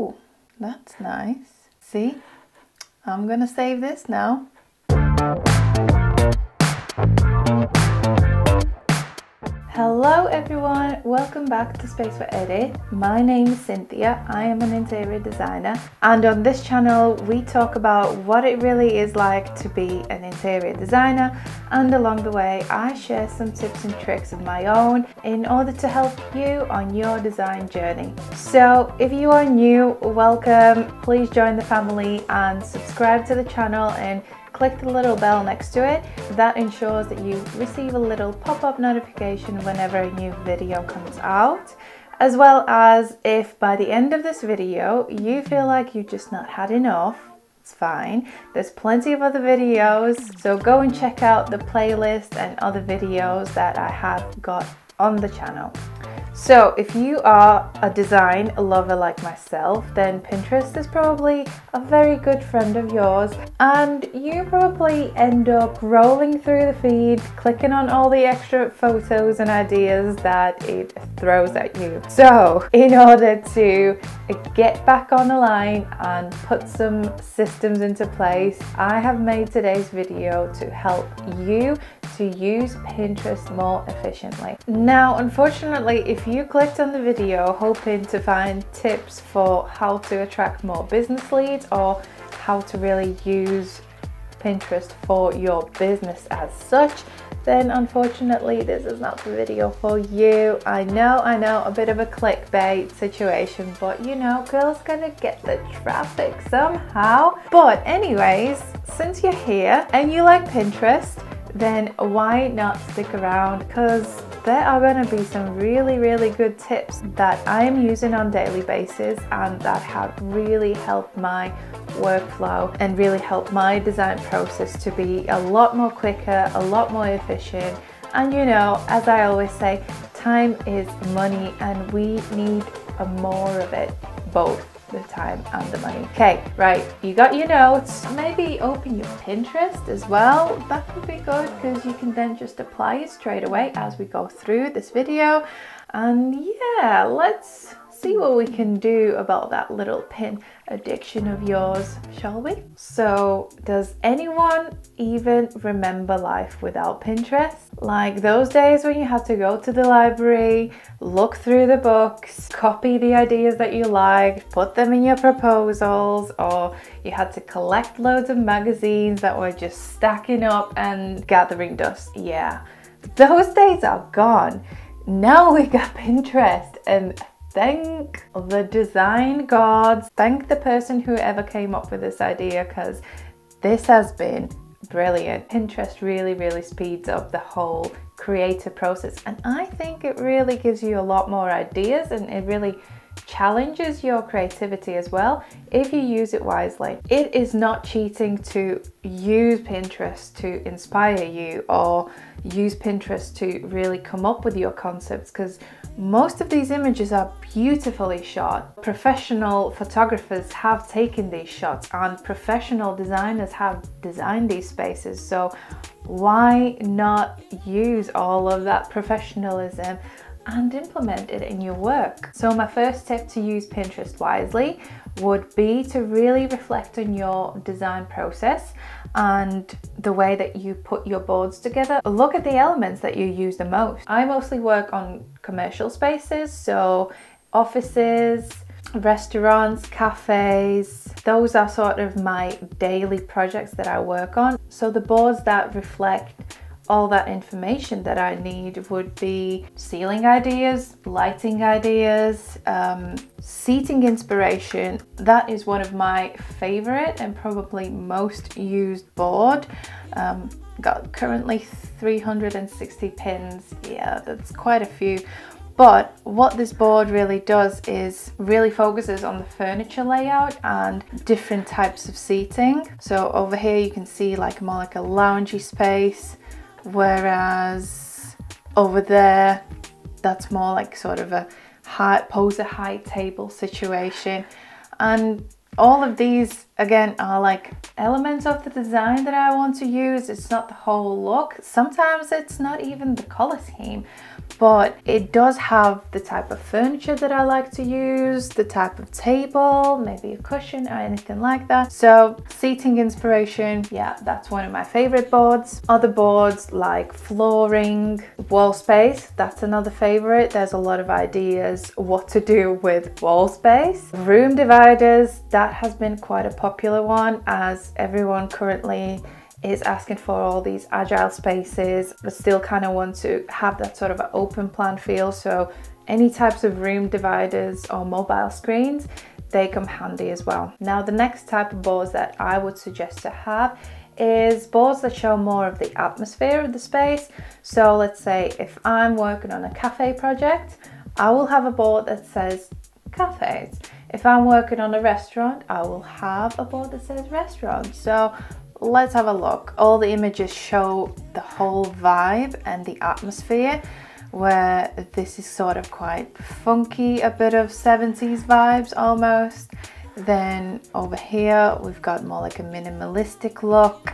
Oh, that's nice. See, I'm gonna save this now. Hello everyone, welcome back to spaceforedit. My name is Cynthia, I am an interior designer, and on this channel we talk about what it really is like to be an interior designer, and along the way I share some tips and tricks of my own in order to help you on your design journey. So if you are new, welcome, please join the family and subscribe to the channel and click the little bell next to it. That ensures that you receive a little pop-up notification whenever a new video comes out, as well as if by the end of this video you feel like you've just not had enough, it's fine. There's plenty of other videos, so go and check out the playlist and other videos that I have got on the channel. So if you are a design lover like myself, then Pinterest is probably a very good friend of yours, and you probably end up rolling through the feed, clicking on all the extra photos and ideas that it throws at you. So in order to get back on the line and put some systems into place, I have made today's video to help you to use Pinterest more efficiently. Now, unfortunately, if you clicked on the video hoping to find tips for how to attract more business leads or how to really use Pinterest for your business as such, then unfortunately this is not the video for you. I know, a bit of a clickbait situation, but you know, girls gonna get the traffic somehow. But anyways, since you're here and you like Pinterest, then why not stick around, because there are going to be some really good tips that I am using on a daily basis and that have really helped my workflow and really helped my design process to be a lot more quicker, a lot more efficient. And you know, as I always say, time is money and we need more of it, both the time and the money. Okay, right, you got your notes. Maybe open your Pinterest as well. That would be good because you can then just apply it straight away as we go through this video. And yeah, let's see what we can do about that little pin addiction of yours, shall we? So, does anyone even remember life without Pinterest? Like those days when you had to go to the library, look through the books, copy the ideas that you liked, put them in your proposals, or you had to collect loads of magazines that were just stacking up and gathering dust. Yeah, those days are gone. Now we got Pinterest, and thank the design gods, thank the person who ever came up with this idea, because this has been brilliant. Pinterest really speeds up the whole creative process, and I think it really gives you a lot more ideas and it really challenges your creativity as well if you use it wisely. It is not cheating to use Pinterest to inspire you or use Pinterest to really come up with your concepts, because most of these images are beautifully shot. Professional photographers have taken these shots and professional designers have designed these spaces, so why not use all of that professionalism and implement it in your work? So my first tip to use Pinterest wisely would be to really reflect on your design process and the way that you put your boards together. Look at the elements that you use the most. I mostly work on commercial spaces, so offices, restaurants, cafes. Those are sort of my daily projects that I work on. So the boards that reflect all that information that I need would be ceiling ideas, lighting ideas, seating inspiration. That is one of my favorite and probably most used board. Got currently 360 pins. Yeah, that's quite a few. But what this board really does is really focuses on the furniture layout and different types of seating. So over here you can see like more like a loungy space, whereas over there that's more like sort of a high table situation. And all of these again are like elements of the design that I want to use. It's not the whole look. Sometimes it's not even the color scheme, but it does have the type of furniture that I like to use, the type of table, maybe a cushion or anything like that. So seating inspiration, yeah, that's one of my favorite boards. Other boards like flooring, wall space, that's another favorite. There's a lot of ideas what to do with wall space. Room dividers, that has been quite a popular one as everyone currently is asking for all these agile spaces, but still kind of want to have that sort of an open plan feel. So any types of room dividers or mobile screens, they come handy as well. Now the next type of boards that I would suggest to have is boards that show more of the atmosphere of the space. So let's say if I'm working on a cafe project, I will have a board that says cafes. If I'm working on a restaurant, I will have a board that says restaurant. So let's have a look. All the images show the whole vibe and the atmosphere, where this is sort of quite funky, a bit of 70s vibes almost. Then over here we've got more like a minimalistic look.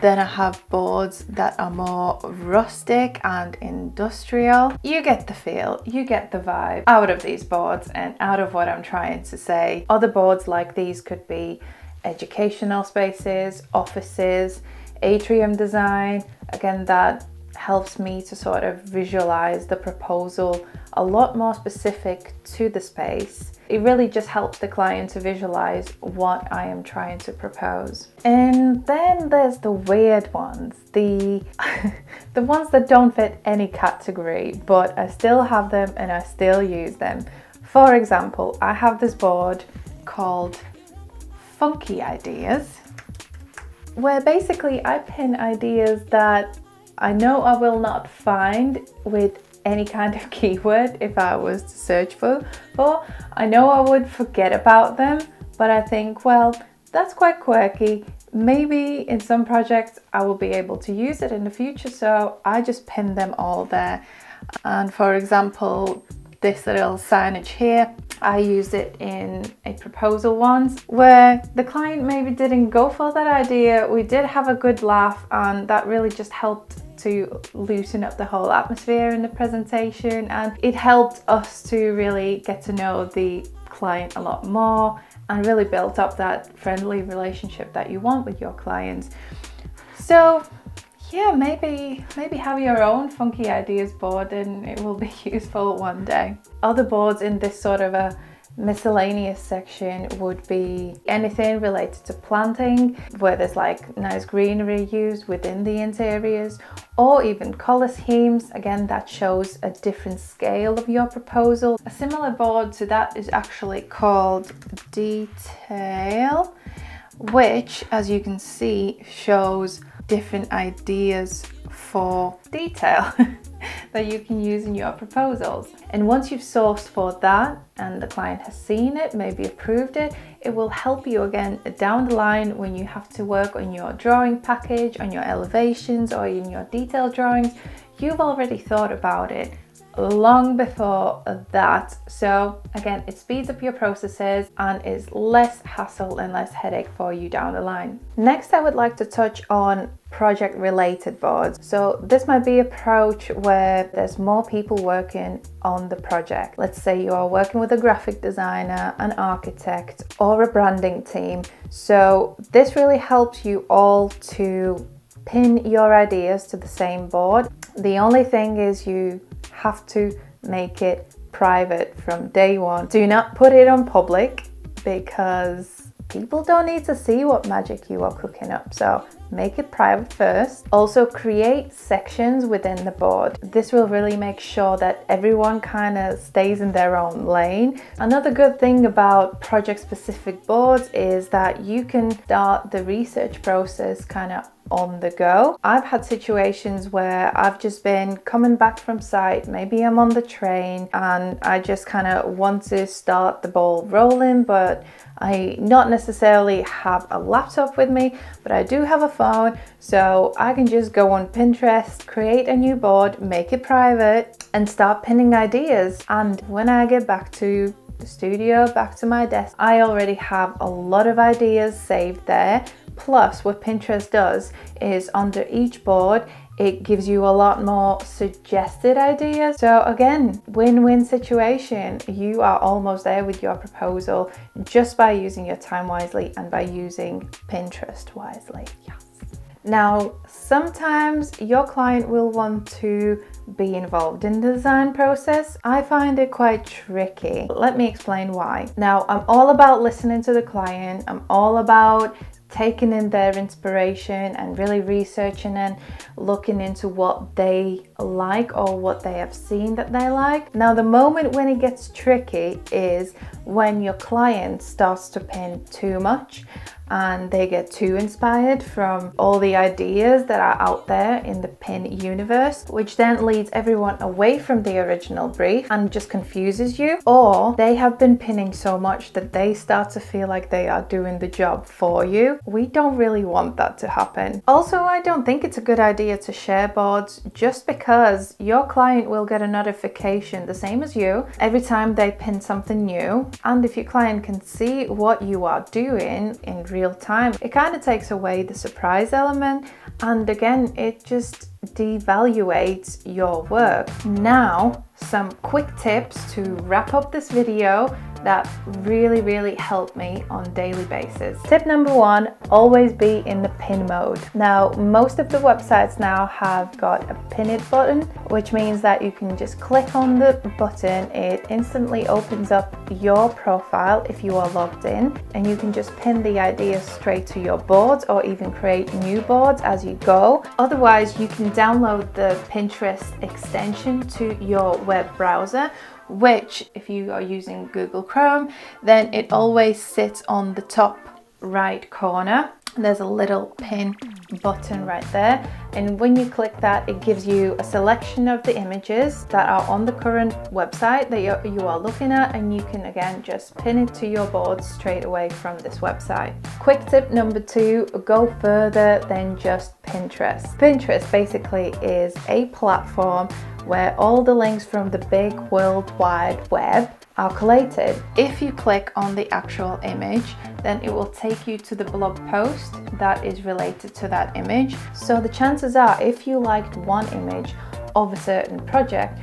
Then I have boards that are more rustic and industrial. You get the feel, you get the vibe out of these boards and out of what I'm trying to say. Other boards like these could be educational spaces, offices, atrium design. Again, that helps me to sort of visualize the proposal a lot more specific to the space. It really just helps the client to visualize what I am trying to propose. And then there's the weird ones, the ones that don't fit any category, but I still have them and I still use them. For example, I have this board called Funky Ideas, where basically I pin ideas that I know I will not find with any kind of keyword if I was to search for. I know I would forget about them, but I think, well, that's quite quirky. Maybe in some projects I will be able to use it in the future, so I just pin them all there. And for example, this little signage here, I used it in a proposal once where the client maybe didn't go for that idea. We did have a good laugh and that really just helped to loosen up the whole atmosphere in the presentation, and it helped us to really get to know the client a lot more and really build up that friendly relationship that you want with your clients. So yeah, maybe have your own Funky Ideas board and it will be useful one day. Other boards in this sort of a miscellaneous section would be anything related to planting, where there's like nice greenery used within the interiors, or even color schemes. Again, that shows a different scale of your proposal. A similar board to that is actually called Detail, which, as you can see, shows different ideas for detail that you can use in your proposals. And once you've sourced for that and the client has seen it, maybe approved it, it will help you again down the line when you have to work on your drawing package, on your elevations or in your detailed drawings. You've already thought about it long before that. So again, it speeds up your processes and is less hassle and less headache for you down the line. Next, I would like to touch on project related boards. So this might be an approach where there's more people working on the project. Let's say you are working with a graphic designer, an architect, or a branding team. So this really helps you all to pin your ideas to the same board. The only thing is you have to make it private from day one. Do not put it on public because people don't need to see what magic you are cooking up. So make it private first. Also create sections within the board. This will really make sure that everyone kind of stays in their own lane. Another good thing about project specific boards is that you can start the research process kind of on the go. I've had situations where I've just been coming back from site, maybe I'm on the train and I just kind of want to start the ball rolling, but I not necessarily have a laptop with me, but I do have a phone, so I can just go on Pinterest, create a new board, make it private and start pinning ideas. And when I get back to the studio back to my desk, I already have a lot of ideas saved there. Plus, what Pinterest does is under each board, it gives you a lot more suggested ideas. So again, win-win situation. You are almost there with your proposal just by using your time wisely and by using Pinterest wisely. Yes. Now, sometimes your client will want to be involved in the design process. I find it quite tricky. Let me explain why. Now, I'm all about listening to the client. I'm all about taking in their inspiration and really researching and looking into what they like or what they have seen that they like. Now, the moment when it gets tricky is when your client starts to pin too much and they get too inspired from all the ideas that are out there in the pin universe, which then leads everyone away from the original brief and just confuses you. Or they have been pinning so much that they start to feel like they are doing the job for you. We don't really want that to happen. Also, I don't think it's a good idea to share boards just because your client will get a notification the same as you every time they pin something new. And if your client can see what you are doing in real time, it kind of takes away the surprise element, and again, it just devaluates your work. Now, some quick tips to wrap up this video that really help me on a daily basis. Tip number one, always be in the pin mode. Now, most of the websites now have got a pin it button, which means that you can just click on the button. It instantly opens up your profile if you are logged in, and you can just pin the ideas straight to your boards or even create new boards as you go. Otherwise, you can download the Pinterest extension to your web browser, which if you are using Google Chrome, then it always sits on the top right corner. There's a little pin button right there, and when you click that, it gives you a selection of the images that are on the current website that you are looking at, and you can again just pin it to your board straight away from this website. Quick tip number two, go further than just Pinterest. Pinterest basically is a platform where all the links from the big World Wide Web are collated. If you click on the actual image, then it will take you to the blog post that is related to that image. So the chances are, if you liked one image of a certain project,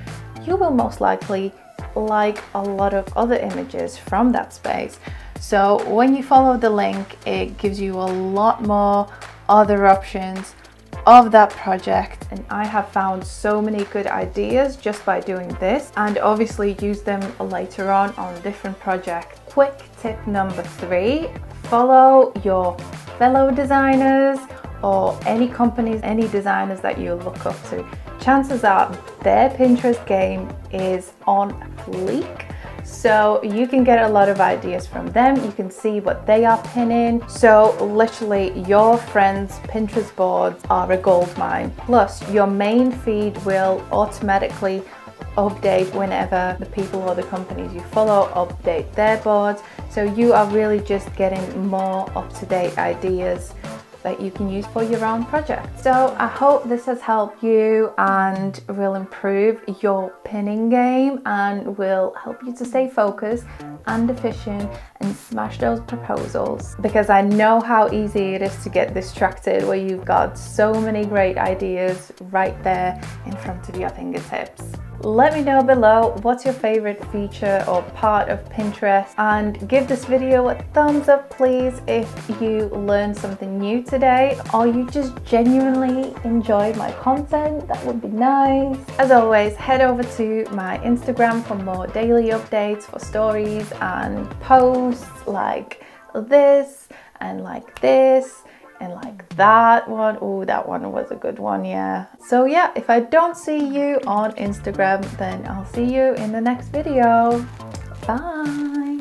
you will most likely like a lot of other images from that space. So when you follow the link, it gives you a lot more other options of that project, and I have found so many good ideas just by doing this, and obviously use them later on different projects. Quick tip number three, follow your fellow designers or any companies, any designers that you look up to. Chances are their Pinterest game is on fleek. So you can get a lot of ideas from them. You can see what they are pinning. So literally your friends' Pinterest boards are a gold mine. Plus your main feed will automatically update whenever the people or the companies you follow update their boards. So you are really just getting more up-to-date ideas that you can use for your own project. So I hope this has helped you and will improve your pinning game and will help you to stay focused and efficient and smash those proposals, because I know how easy it is to get distracted where you've got so many great ideas right there in front of your fingertips. Let me know below what's your favorite feature or part of Pinterest, and give this video a thumbs up please if you learned something new today or you just genuinely enjoyed my content. That would be nice. As always, head over to my Instagram for more daily updates, for stories and posts like this and like this and like that one. Oh, that one was a good one, yeah. So yeah, if I don't see you on Instagram, then I'll see you in the next video. Bye.